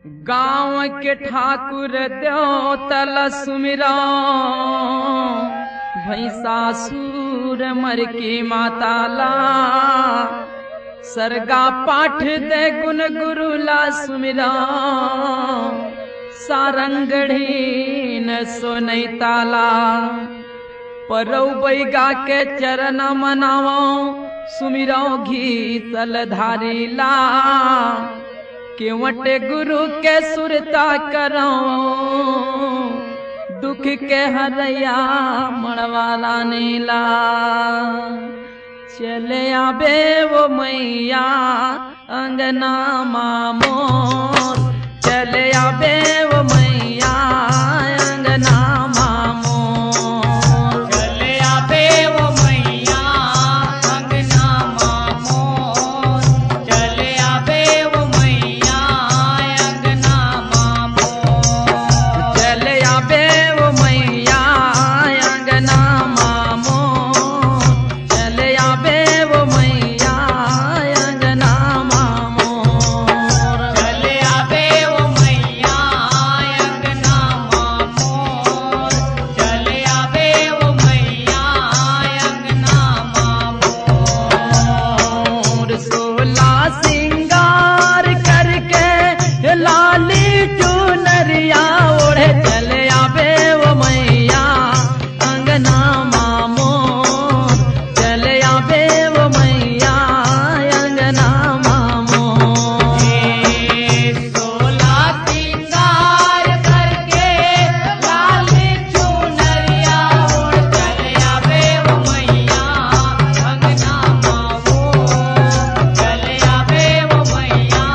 गांव के ठाकुर देवतल सुमिरो भैंसासुर मर की माताला सरगा पाठ दे गुण गुरुला सुमिरो सारंगढ़ी न सोनई ताला परौ बैगा के चरण मनावो सुमिरो घी तलधारी ला केवटे गुरु के सुरता करो दुख के हरया मणवाला नीला चले आबे वो मैया अंगना मामो चले आबे वो मैया अंगना मामो चले आबे वो मैया अंगना मामो चले आबे वो मैया अंगना मामो चले आबे वो मैया अंगना मामो चले आबे वो मैया अंगना मामो चले आबे वो मैया अंगना मामो चले आबे वो मैया अंगना मामो सोला सिंगार करके लाली चुनरिया ओढ़े चले आबे वो मैया अंगना मामो चले आबे वो मैया अंगना मामो सोला सिंगार करके लाल चुनरिया ओढ़ चले आबे वो मैया अंगना मामो चले आबे वो मैया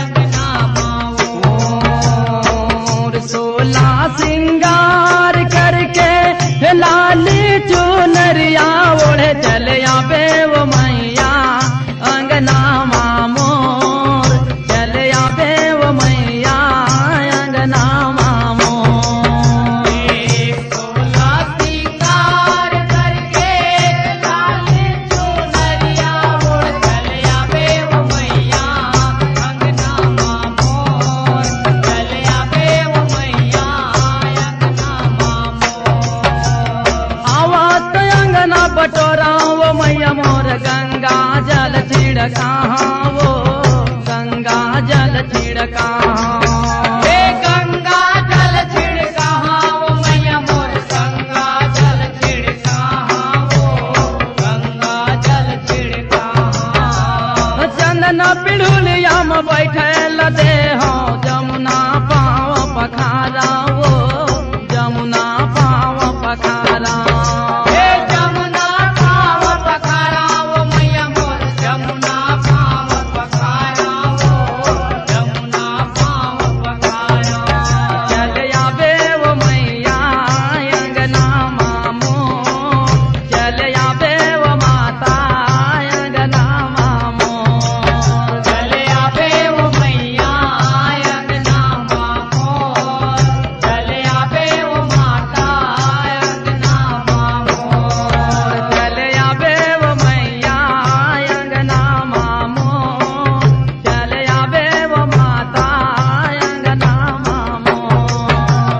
अंगना मामो सोला सिंगार करके लाली चुनरिया ओढ़े चले आबे वो मैया अंगना मामो चले आबे वो मैया अंगना मामो सोला सिंगार करके लाल चुनरिया ओढ़ चले आबे वो मैया अंगना मामो चले आबे वो मैया अंगना मामो आवत अंगना बटोरा वो मैया मोर गंगा जल छिड़का वो गंगा जल छिड़का हे गंगा जल छिड़का वो मैया मोर गंगा जल छिड़का वो गंगा जल छिड़का चंदना पिढ़ुलिया में बैठल दे हो जमुना पाव पखारा वो जमुना पाव पखारा हे जमुना पाव पखारा वो मैया मोर जमुना पाव पखारा वो जमुना पाव पखारा चले आबे वो मैया अंगना मामो चले आबे वो माता अंगना मामो चले आबे वो मैया अंगना मामो चले आबे वो माता अंगना मामो चले आबे वो मैया अंगना मामो चले आबे वो माता अंगना मामो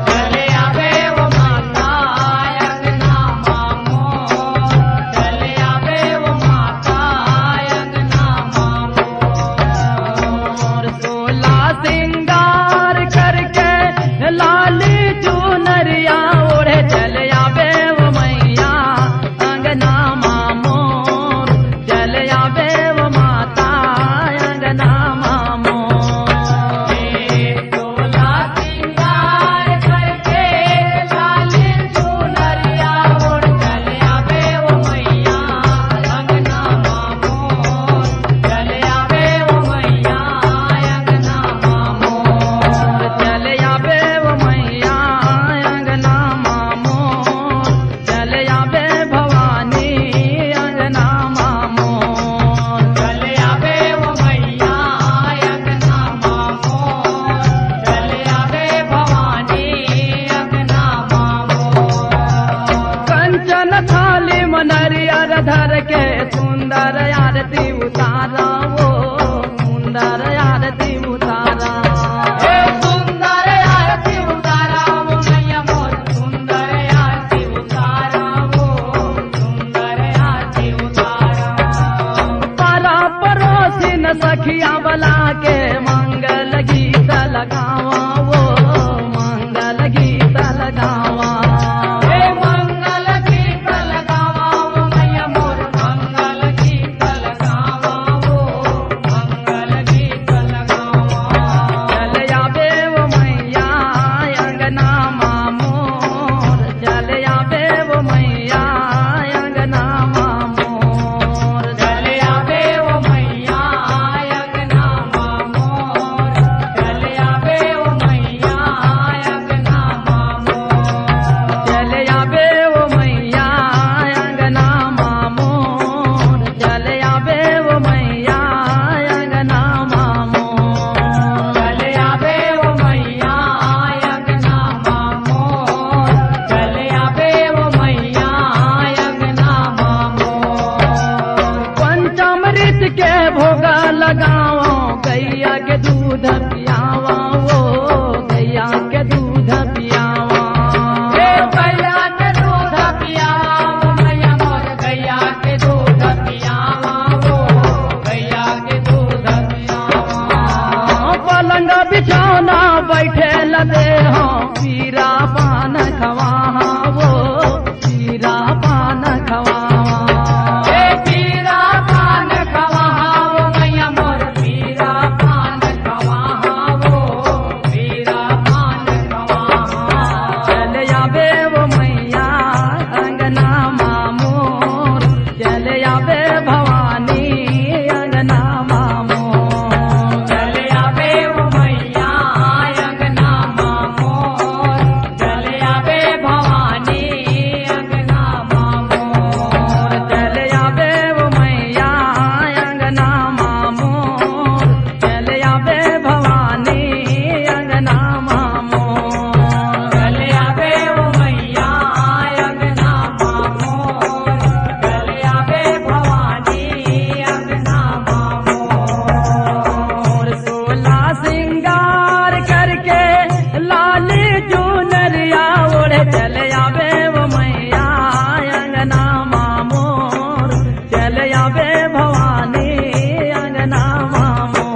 चले आबे वो माता अंगना मामो चले आबे वो माता अंगना मामो सोला सिंगार करके लाली चुनरिया ओढ़े चले आबे वो मैया अंगना मामो चले आबे वो माता अंगना मामो सोला सिंगार करके लाल चुनरिया ओढ़ चले आबे वो मैया अंगना मामो चले आबे वो मैया अंगना मामो दूध पियावा वो गैया के दूध पियावा हे गैया के दूध पियावा मैया मोर गैया के दूध पियावा वो गैया के दूध पियावा पलंग बिछौना बैठे लदे हो पीरा पान खवा वो पीरा पान खवा हे पीरा पान खवाओ मैया मोर पीरा पान खवाओ पीरा पान खवाओ चल आवे वो मैया अंगना मामोर चल आवे भवानी अंगना मामोर चले आवे वो मैया अंगना मामोर चले आवे भवानी अंगना मामोर चल आवे वो मैया अंगना मामोर चल आवे भवानी अंगना मामोर चले आवे वो मैया अंगना मामोर चले आवे भवानी अंगना मामोर सोला सिंगार करके लाल चुनरिया ओढ़े चल आवे वो मैया अंगना मामोर चल आवे भवानी अंगना मामोर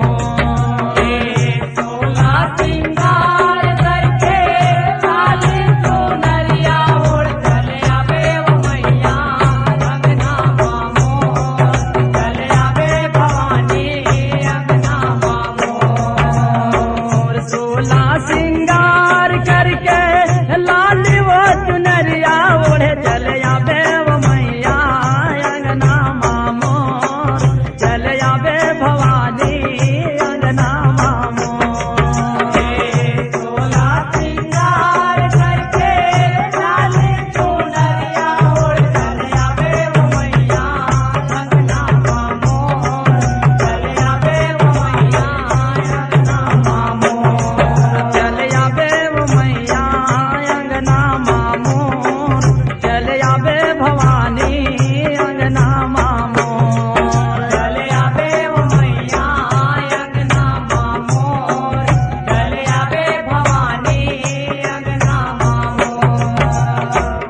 सोला सिंगार करके लाल चुनरिया ओढ़ चले आवे वो मैया अंगना मामोर चले आवे भवानी अंगना मामोर सोला सिंगार करके लाल वो चुनरिया ओढ़े चल आवे वो मैया अंगना मामोर चल आवे भवानी अंगना मामोर सोला सिंगार करके लाल चुनरिया ओढ़ चले आवे वो मैया अंगना मामोर चले आवे वो मैया अंगना मामोर चल आवे वो मैया अंगना मामोर चल आवे भवानी अंगना मामोर चले आवे वो मैया अंगना मामोर चले आवे भवानी अंगना मामोर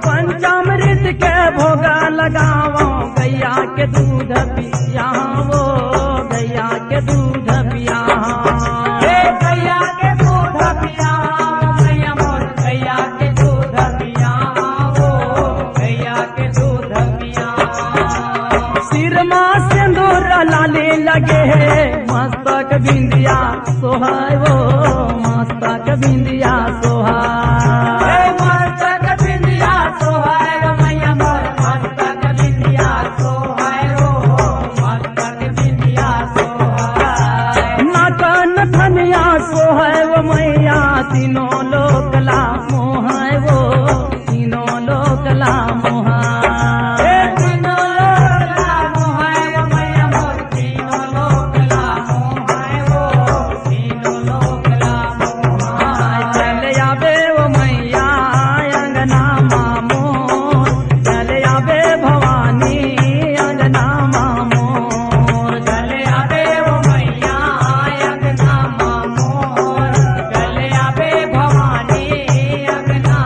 पंचामृत के भोगा लगावो गैया के दूध पियावो गैया के दूध पियावो हे गैया के दूध पियाओ मैया मोर गैया के दूध पियाओ गैया के दूध पियाओ सिर माँ सिंदूर लाले लगे है मस्तक बिंदिया सोहाय वो मस्तक बिंदिया सोहाय हे मस्तक बिंदिया सोहाय रो मैया मोर मस्तक बिंदिया सोहाय रो मस्तक बिंदिया सोहाय नाकन धनिया सोहाय वो मैया तीनों लोकला मोहाय वो तीनों लोकला मोहाय हे तीनों लोकला मोहाय रो मैया मोर तीनों लोकला मोहाय रो तीनों लोकला मोहाय चल आवे वो मैया अंगना मामोर चल आवे भवानी अंगना मामोर चले आवे वो मैया अंगना मामोर चले आवे भवानी अंगना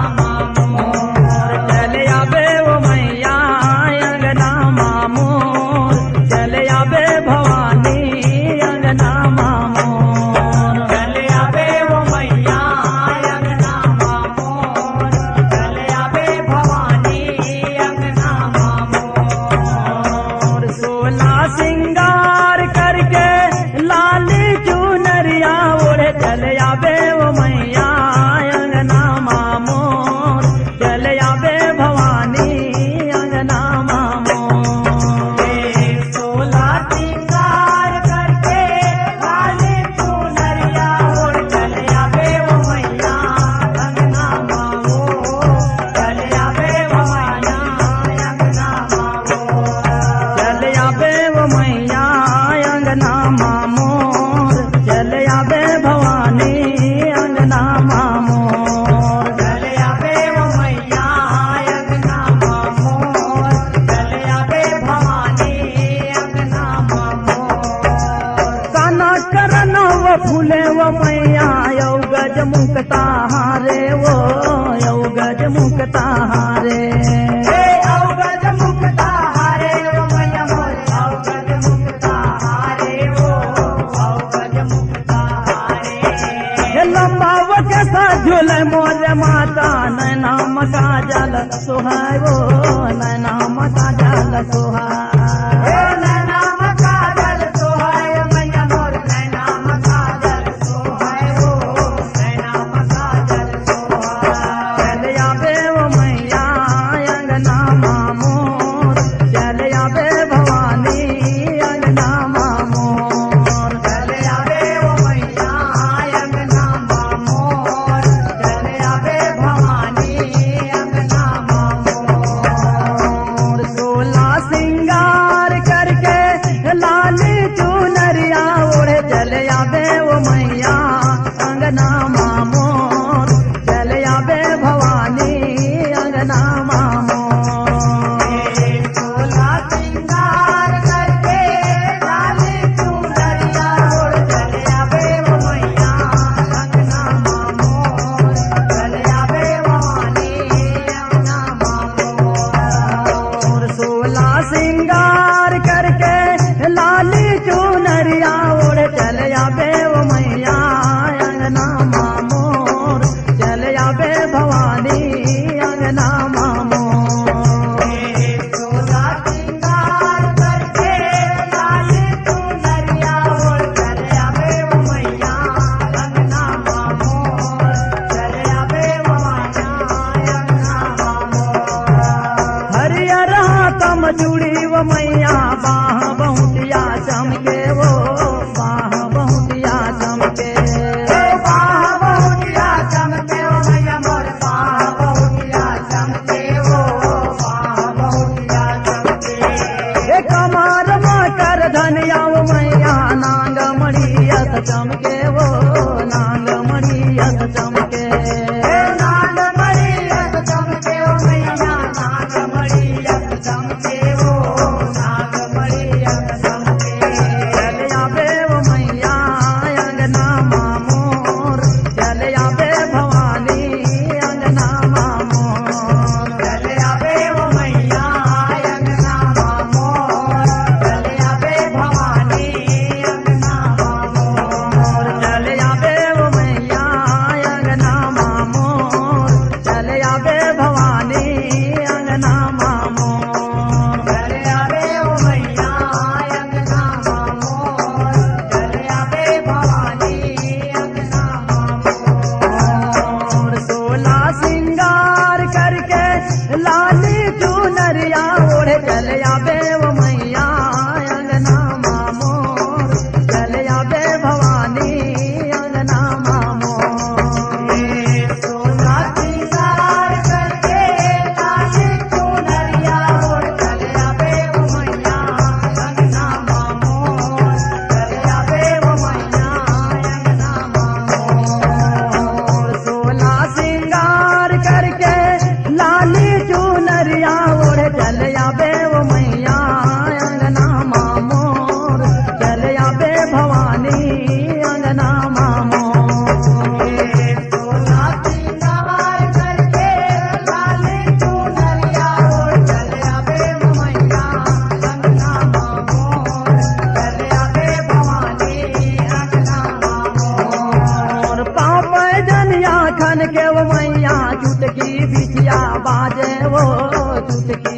वो मैया यौ गज मुक्ता हारे वो यौ गज मुक्ता हारे अवगज मुक्ता हारे वो मैया मोर अवगज मुक्ता हारे वो अवगज मुक्ता हारे लंबाव के झूल मोर माता नैना मका जल सुहाय वो नैना मका जल सुहाय नैना मका जल सोहाय मैया मोर नैना मका जल सोहाय वो नैना मका जल सोहाय चल आवे वो मैया अंगना मामोर चल आवे भवानी अंगना मामोर चले आवे वो मैया अंगना मामोर चले आवे भवानी अंगना मामोर सोला सिंगार करके लाली चुनरिया ओढ़े चल आवे वो मैया अंगना मामोर चल आवे भवानी अंगना मामोर सोला सिंगार करके लाली चुनरिया ओढ़ चले आवे वो मैया अंगना मामोर चले आवे भवानी अंगना मामोर सोला सिंगार करके लाली चुनरिया ओढ़े चल आवे वो मैया अंगना मामोर चल आवे भवानी अंगना मामोर सोला सिंगार करके लाली चुनरिया ओढ़ चले आवे वो मैया अंगना मामोर चले आवे भवानी अंगना मामोर हरियर हाथम जुड़ी वो मैया बाह बहुतिया चमके वो बाह बहुतिया चमके बाह बहुतिया चमके वो मैया मोर बाह बहुतिया चमके वो बाह बहुतिया चमके कमार माकर धनिया वो मैया नांग मड़ियत चमके वो नांग मड़ियत चमके नाग मड़ियत चमके वो मैया नाग मड़ियत चमके वो नाग मड़ियत चमके चल आवे वो मैया अंगना मामोर चल आवे भवानी अंगना मामोर चले आवे वो मैया अंगना मामोर चले आवे भवानी अंगना मामोर चल आवे वो मैया अंगना मामोर चल आवे भवानी अंगना मामोर चले आवे वो मैया अंगना मामोर चले आवे भवानी अंगना मामोर सोला सिंगार करके लाली चुनरिया ओढ़े चल आवे वो मैया अंगना मामोर चल आवे भवानी अंगना मामोर सोला सिंगार करके लाली चुनरिया ओढ़ चले आवे वो मैया अंगना मामोर चले आवे वो मैया अंगना मामोर सोला सिंगार करके लाली चुनरिया ओढ़े चल आवे वो मैया अंगना मामोर चल आवे भवानी अंगना मामोर सोला सिंगार करके लाली चुनरिया ओढ़ चले आवे वो मैया अंगना मामोर चले आवे भवानी अंगना मामोर पाप जनिया खन के वो मैया चुटकी बिछिया बाजे वो चुटकी